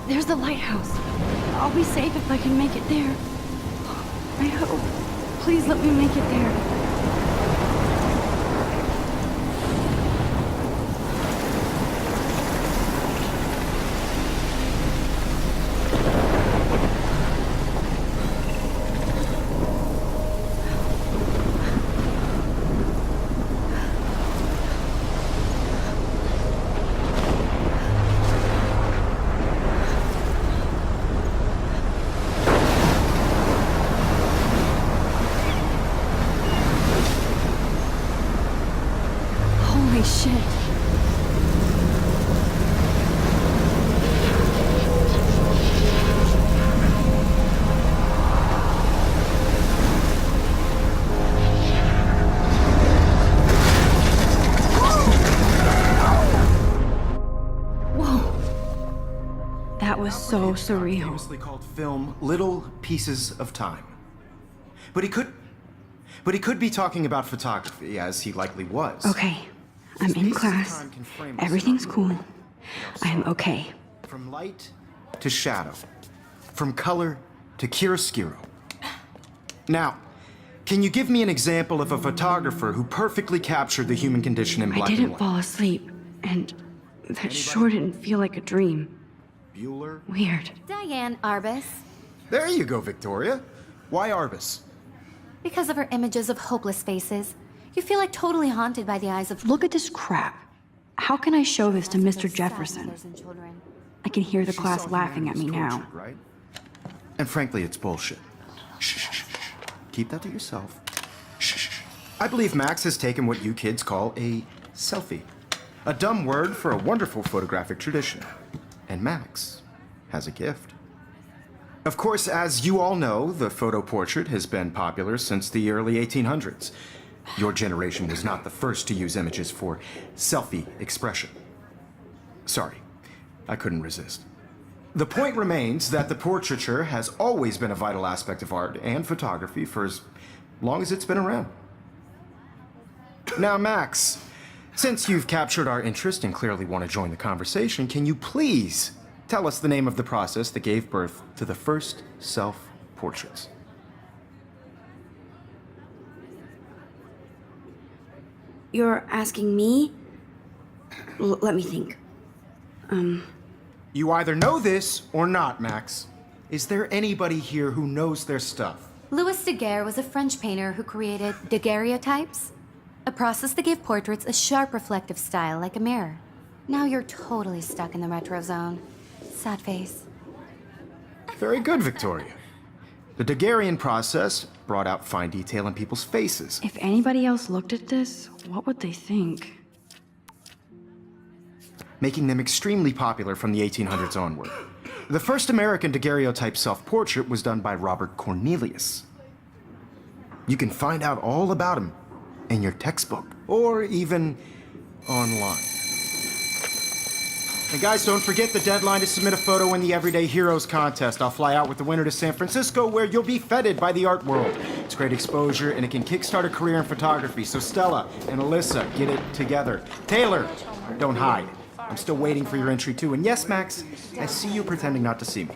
There's the lighthouse. I'll be safe if I can make it there. I hope. Please let me make it there. Holy shit. Whoa. That was so surreal. Famously called film Little Pieces of Time. But he could be talking about photography, as he likely was. Okay, I'm in class. Everything's cool. I am okay. From light to shadow. From color to chiaroscuro. Now, can you give me an example of a photographer who perfectly captured the human condition in black I and didn't white? fall asleep, and that sure didn't feel like a dream. Bueller? Weird. Diane Arbus. There you go, Victoria. Why Arbus? Because of her images of hopeless faces, you feel like totally haunted by the eyes of... Look at this crap. How can I show this to Mr. Jefferson? I can hear the She class saw laughing at me humanity now. tortured, right? And frankly, it's bullshit. Shh, shh, shh, shh. Keep that to yourself. Shh, shh, shh. I believe Max has taken what you kids call a selfie. A dumb word for a wonderful photographic tradition. And Max has a gift. Of course, as you all know, the photo portrait has been popular since the early 1800s. Your generation was not the first to use images for selfie expression. Sorry, I couldn't resist. The point remains that the portraiture has always been a vital aspect of art and photography for as long as it's been around. Now, Max, since you've captured our interest and clearly want to join the conversation, can you please tell us the name of the process that gave birth to the first self-portraits? You're asking me? Let me think. You either know this or not, Max. Is there anybody here who knows their stuff? Louis Daguerre was a French painter who created daguerreotypes, a process that gave portraits a sharp reflective style like a mirror. Now you're totally stuck in the retro zone. Sad face. Very good, Victoria. The Daguerrean process brought out fine detail in people's faces. If anybody else looked at this, what would they think? Making them extremely popular from the 1800s onward. The first American daguerreotype self-portrait was done by Robert Cornelius. You can find out all about him in your textbook, or even online. And guys, don't forget the deadline to submit a photo in the Everyday Heroes contest. I'll fly out with the winner to San Francisco, where you'll be feted by the art world. It's great exposure, and it can kickstart a career in photography. So Stella and Alyssa, get it together. Taylor, don't hide. I'm still waiting for your entry too. And yes, Max, I see you pretending not to see me.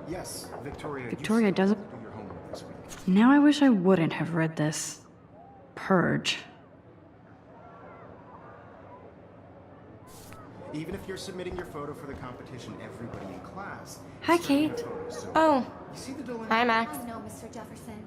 Yes, Victoria. Victoria doesn't... Do your homework this week. Now I wish I wouldn't have read this. Purge. Even if you're submitting your photo for the competition, everybody in class. Hi, Kate. Oh, You see the dilemma? hi, Max. Oh no, Mr. Jefferson.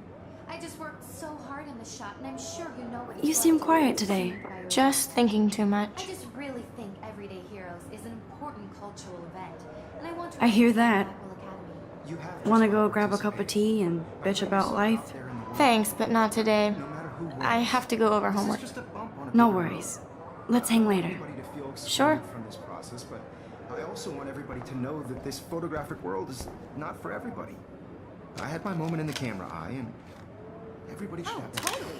I just worked so hard on the shot, and I'm sure you know what it's You like seem to quiet lose today. priority. Just thinking too I much. just really think Everyday Heroes is an important cultural event, and I want to I hear represent that. Blackwell Academy. You have Want to go grab a cup of tea and bitch about life? Thanks, but not today. No matter who wins, I have to go over this is homework. just a bump on a No big worries. road. Let's hang later. Everybody to feel excluded Sure. from this process, but I also want everybody to know that this photographic world is not for everybody. I had my moment in the camera eye, and everybody should Oh, have that. totally.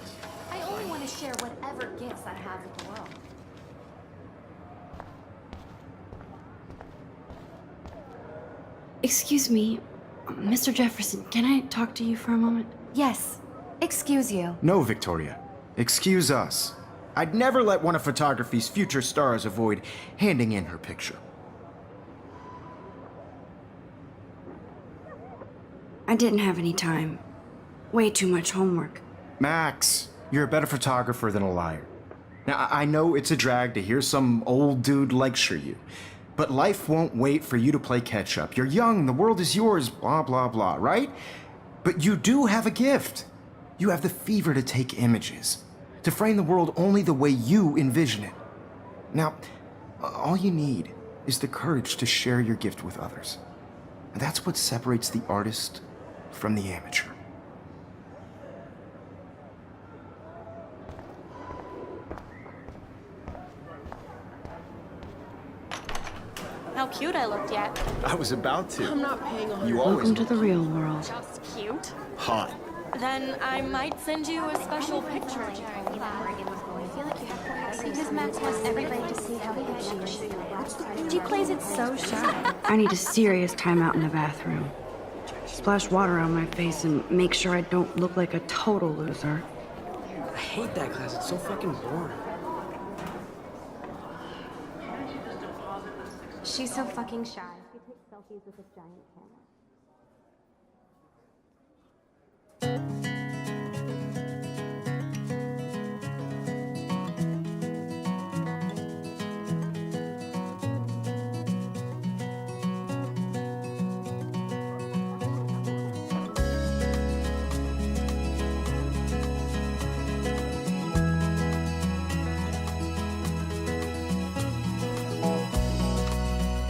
I only want to share whatever gifts I have with the world. Excuse me, Mr. Jefferson, can I talk to you for a moment? Yes. Excuse you. No, Victoria. Excuse us. I'd never let one of photography's future stars avoid handing in her picture. I didn't have any time. Way too much homework. Max, you're a better photographer than a liar. Now, I know it's a drag to hear some old dude lecture you, but life won't wait for you to play catch-up. You're young, the world is yours, blah, blah, blah, right? But you do have a gift. You have the fever to take images, to frame the world only the way you envision it. Now, all you need is the courage to share your gift with others. And that's what separates the artist from the amateur. How cute I looked yet. I was about to. I'm not paying on You always Welcome to the real world. Just cute. hot. Then I might send you a special picture. Because Max wants everybody to see how good she is. She plays it so shy. I need a serious timeout in the bathroom. Splash water on my face and make sure I don't look like a total loser. I hate that class. It's so fucking boring. She's so fucking shy. She takes selfies with this giant camera.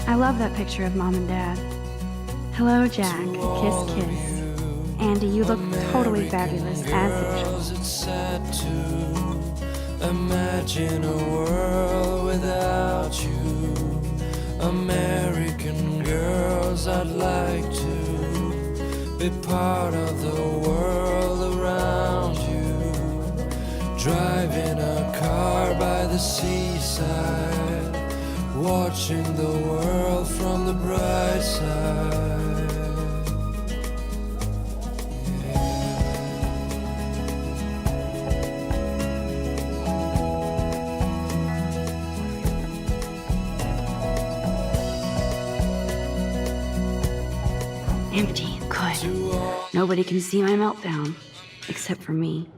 I love that picture of Mom and Dad. Hello, Jack. Kiss, kiss. Andy, you look totally fabulous, as usual. It's sad to imagine a world without you. American girls, I'd like to be part of the world around you. Driving a car by the seaside, watching the world from the bright side. Empty. Good. Nobody can see my meltdown. Except for me.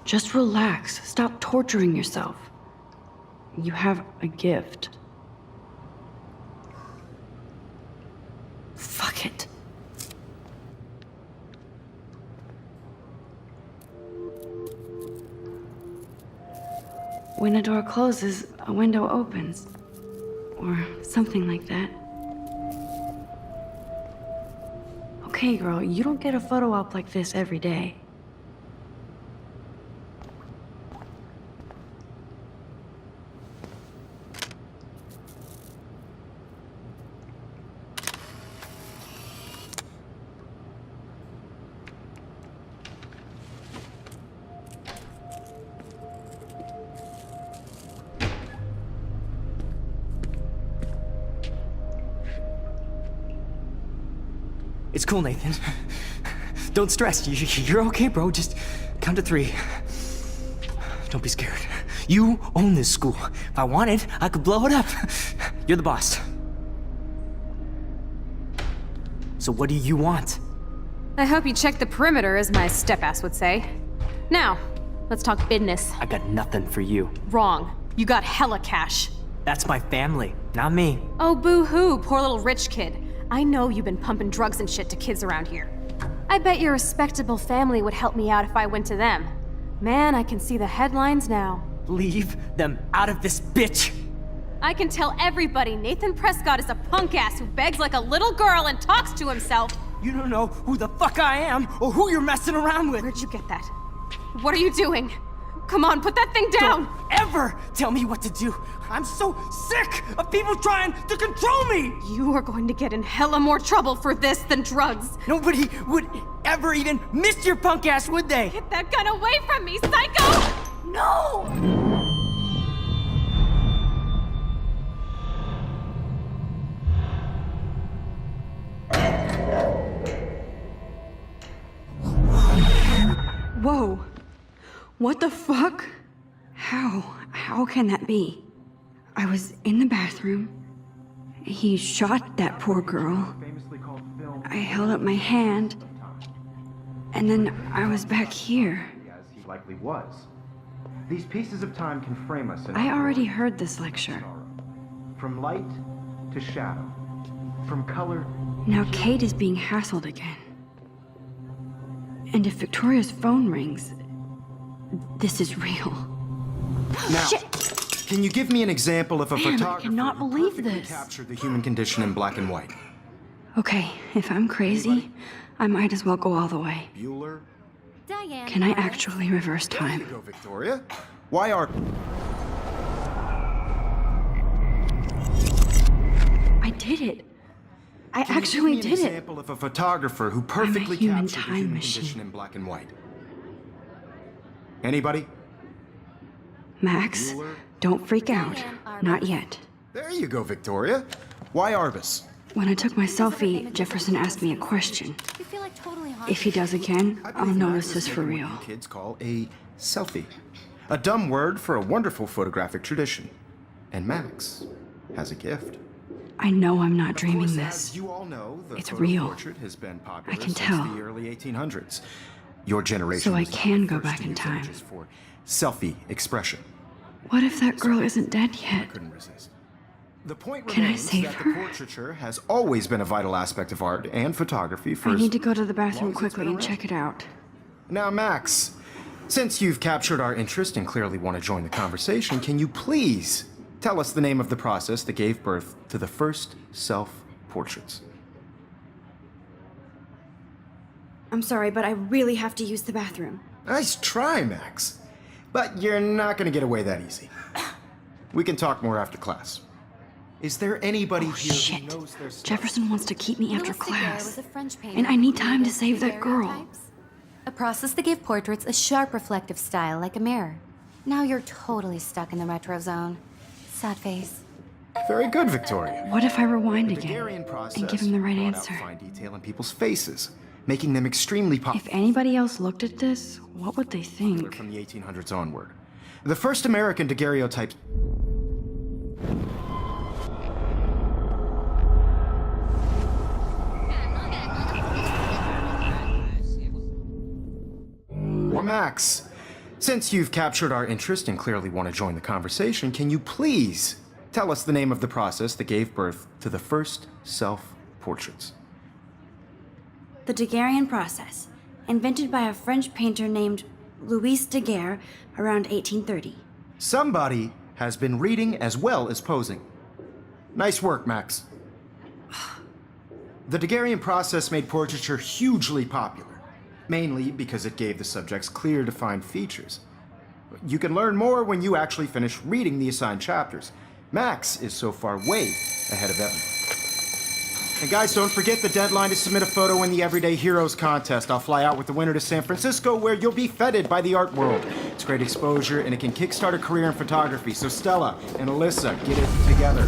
Just relax. Stop torturing yourself. You have a gift. Fuck it. When a door closes, a window opens. Or something like that. Okay, girl, you don't get a photo op like this every day. It's cool, Nathan. Don't stress. You're okay, bro. Just count to 3. Don't be scared. You own this school. If I wanted, I could blow it up. You're the boss. So what do you want? I hope you checked the perimeter, as my step-ass would say. Now, let's talk business. I got nothing for you. Wrong. You got hella cash. That's my family, not me. Oh, boo-hoo, poor little rich kid. I know you've been pumping drugs and shit to kids around here. I bet your respectable family would help me out if I went to them. Man, I can see the headlines now. Leave them out of this bitch! I can tell everybody Nathan Prescott is a punk ass who begs like a little girl and talks to himself. You don't know who the fuck I am or who you're messing around with. Where'd you get that? What are you doing? Come on, put that thing down! Don't ever tell me what to do. I'm so sick of people trying to control me. You are going to get in hella more trouble for this than drugs. Nobody would ever even miss your punk ass, would they? Get that gun away from me, psycho! No! Whoa. What the fuck? How can that be? I was in the bathroom. He shot that poor girl. I held up my hand. And then I was back here. As he likely was. These pieces of time can frame us in I our already glory heard this lecture. and sorrow. From light to shadow. From color. Now Kate is being hassled again. And if Victoria's phone rings, this is real. Now, can you give me an example of a Man, I photographer cannot who believe perfectly this. captured the human condition in black and white? Okay, if I'm crazy, I might as well go all the way. Bueller? Diane. Can I Lawrence. actually reverse There you time? go, Victoria. Why are... I did it. I Can you actually give me an did it. example of a photographer who perfectly human captured the time human machine. condition in black and white? Anybody? Max, Bueller? don't freak out. Diane Arbus. Not yet. There you go, Victoria. Why Arbus? When I took my selfie, Jefferson asked me a question. You feel like totally If he does again, I I'll believe know Max this has is for taken real. what you kids call a selfie. A dumb word for a wonderful photographic tradition. And Max has a gift. I know I'm not Of dreaming course, this. as you all know, the It's photo real. portrait has been popular I can since tell. the early 1800s. Your generation So I was not can the go first back to in use time. images for selfie expression. What if that girl isn't dead I yet? couldn't resist. The point Can I remains save that her? the portraiture has always been a vital aspect of art and photography for I as need to go to the long bathroom as it's quickly been and around. check it out. Now, Max, since you've captured our interest and clearly want to join the conversation, can you please tell us the name of the process that gave birth to the first self-portraits? I'm sorry, but I really have to use the bathroom. Nice try, Max. But you're not going to get away that easy. We can talk more after class. Is there anybody here Shit. who knows their stuff? Jefferson wants to keep me after Louis Daguerre class. was a French painter And I need who time to created save that girl. daguerreotypes, a process that gave portraits a sharp reflective style like a mirror. Now you're totally stuck in the retro zone. Sad face. Very good, Victoria. What if I rewind The again Daguerrean process and give him the right brought answer? out fine detail in people's faces, making them extremely popular If anybody else looked at this, what would they think? from the 1800s onward. The first American daguerreotypes. Well, Max, since you've captured our interest and clearly want to join the conversation, can you please tell us the name of the process that gave birth to the first self-portraits? The Daguerrean process, invented by a French painter named Louis Daguerre around 1830. Somebody has been reading as well as posing. Nice work, Max. The Daguerrean process made portraiture hugely popular, mainly because it gave the subjects clear, defined features. You can learn more when you actually finish reading the assigned chapters. Max is so far way ahead of everyone. And guys, don't forget the deadline to submit a photo in the Everyday Heroes contest. I'll fly out with the winner to San Francisco, where you'll be feted by the art world. It's great exposure, and it can kickstart a career in photography. So Stella and Alyssa, get it together.